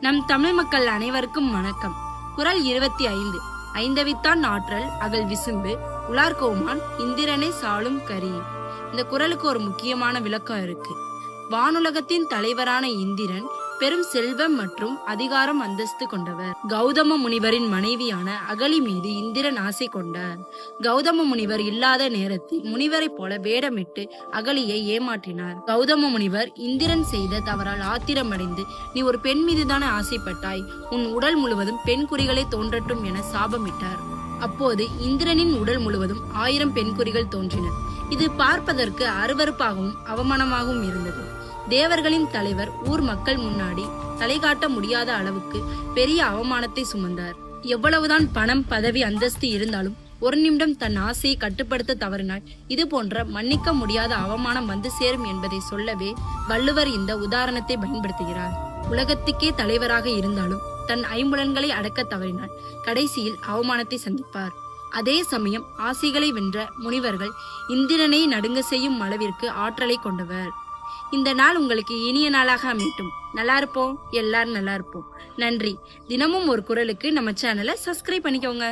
நம் தமிழ் மக்கள் அனைவருக்கும் வணக்கம். குறள் 25. ஐந்தவித்தான் ஆற்றல் அகல் விசும்பு உலார்கோமான் இந்திரனை சாளும் கரி. இந்த குறளுக்கு ஒரு முக்கியமான விளக்கம் இருக்கு. வானுலகத்தின் தலைவரான இந்திரன் பெரும் செல்வம் மற்றும் அதிகாரம் அந்தஸ்து கொண்டவர். கௌதம முனிவரின் மனைவியான அகலி மீது இந்திரன் ஆசை கொண்டார். கௌதம முனிவர் இல்லாத நேரத்தில் முனிவரை போல வேடமிட்டு அகலியை ஏமாற்றினார். கௌதம முனிவர் இந்திரன் செய்த தவறால் ஆத்திரமடைந்து, நீ ஒரு பெண் மீதுதானே ஆசைப்பட்டாய், உன் உடல் முழுவதும் பெண் குறிகளே தோன்றட்டும் என சாபமிட்டார். அப்போது இந்திரனின் உடல் முழுவதும் 1000 பெண் குறிகள் தோன்றின. இது பார்ப்பதற்கு அருவருப்பாகவும் அவமானமாகவும் இருந்தது. தேவர்களின் தலைவர் ஊர் மக்கள் முன்னாடி தலை காட்ட முடியாத அளவுக்கு பெரிய அவமானத்தை சுமந்தார். எவ்வளவுதான் பணம், பதவி, அந்தஸ்து இருந்தாலும் ஒரு நிமிடம் தன் ஆசையை கட்டுப்படுத்த தவறினால் இது போன்ற மன்னிக்க முடியாத அவமானம் வந்து சேரும் என்பதை சொல்லவே வள்ளுவர் இந்த உதாரணத்தை பயன்படுத்துகிறார். உலகத்துக்கே தலைவராக இருந்தாலும் தன் ஐம்புலன்களை அடக்க தவறினால் கடைசியில் அவமானத்தை சந்திப்பார். அதே சமயம் ஆசைகளை வென்ற முனிவர்கள் இந்திரனை நடுங்க செய்யும் அளவிற்கு ஆற்றலை கொண்டவர். இந்த நாள் உங்களுக்கு இனிய நாளாக அமையட்டும். நல்லா இருப்போம், எல்லாரும் நல்லா இருப்போம். நன்றி. தினமும் ஒரு குறளுக்கு நம்ம சேனலை சப்ஸ்கிரைப் பண்ணிக்கோங்க.